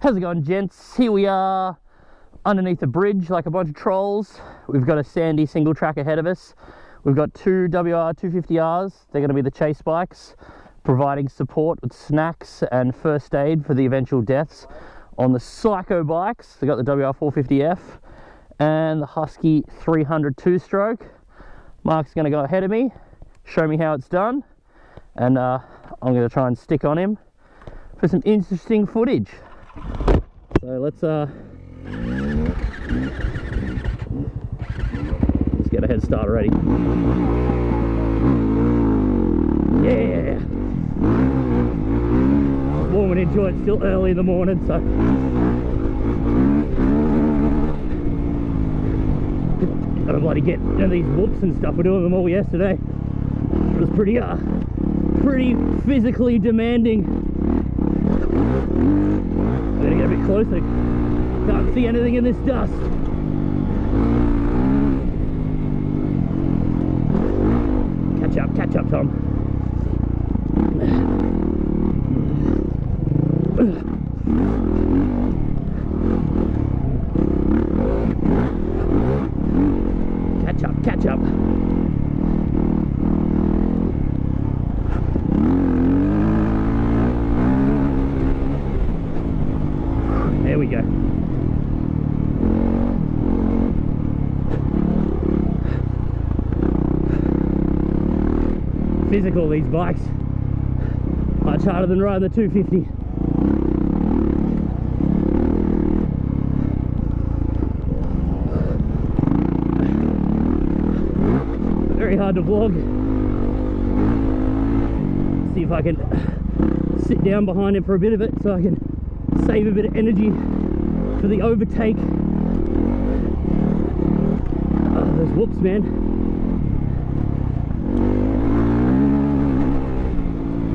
How's it going, gents? Here we are underneath a bridge like a bunch of trolls. We've got a sandy single track ahead of us. We've got two WR450Rs. They're going to be the chase bikes, providing support with snacks and first aid for the eventual deaths. On the psycho bikes, they've got the WR450F and the Husky 300 two-stroke. Mark's going to go ahead of me, show me how it's done, and I'm going to try and stick on him for some interesting footage. So let's get a head start already. Yeah! Warming into it, still early in the morning, so gotta bloody get these whoops and stuff. We're doing them all yesterday. It was pretty physically demanding. I'm gonna get a bit closer. Can't see anything in this dust. Catch up, Tom. Catch up. There we go. Physical, these bikes. Much harder than riding the 250. Very hard to vlog. See if I can sit down behind it for a bit of it so I can save a bit of energy for the overtake. Oh, those whoops, man.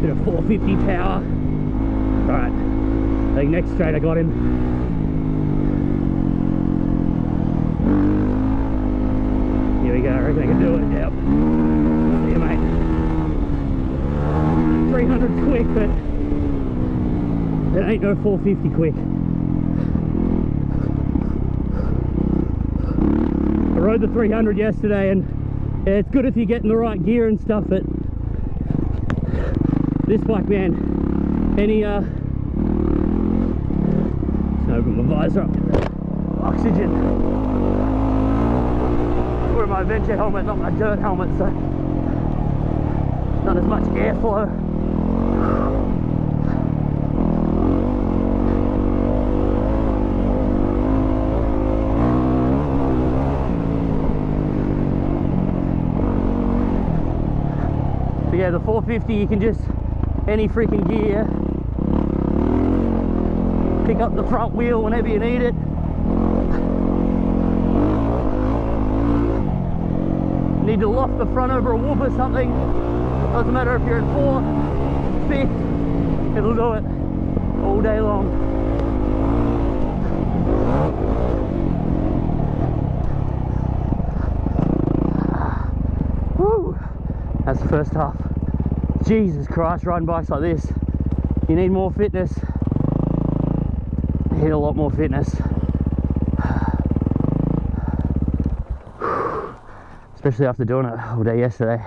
Bit of 450 power. Alright, I think next straight I got him. Here we go, I reckon I can do it. Yep. See you, mate. 300's quick, but it ain't no 450 quick. I rode the 300 yesterday, and yeah, it's good if you're getting the right gear and stuff, but this bike, man, any just open my visor up, oxygen. We're my adventure helmet, not my dirt helmet, so not as much airflow. But yeah, the 450, you can just any freaking gear, pick up the front wheel whenever you need it. Need to loft the front over a whoop or something, doesn't matter if you're in 4th, 5th, it'll do it all day long. Woo! That's the first half. Jesus Christ, riding bikes like this, you need more fitness. You need a lot more fitness. Especially after doing it all day yesterday.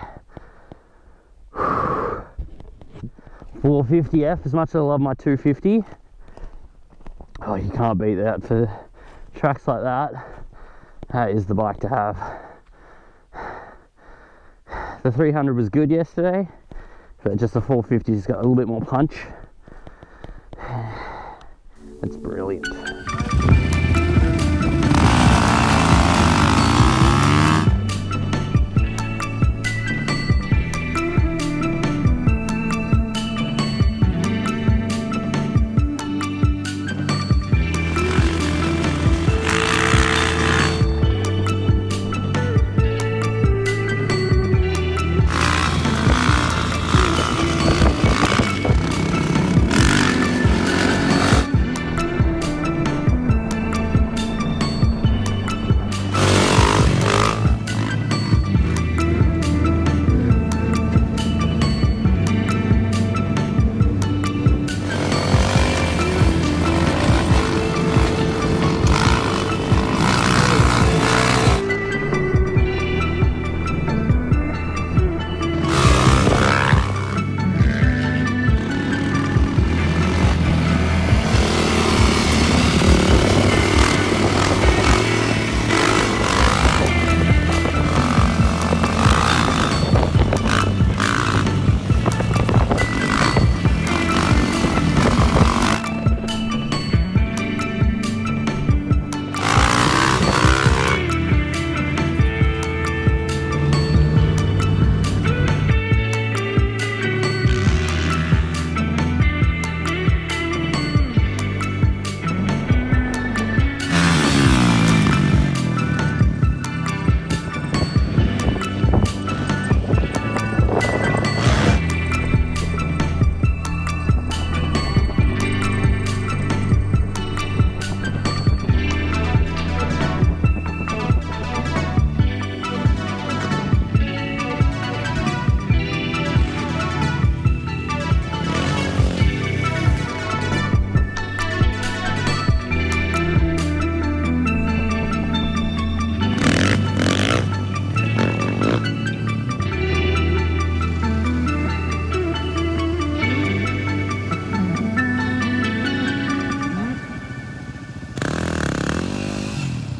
450F, as much as I love my 250, oh, you can't beat that for tracks like that. That is the bike to have. The 300 was good yesterday, but just the 450's got a little bit more punch. It's brilliant.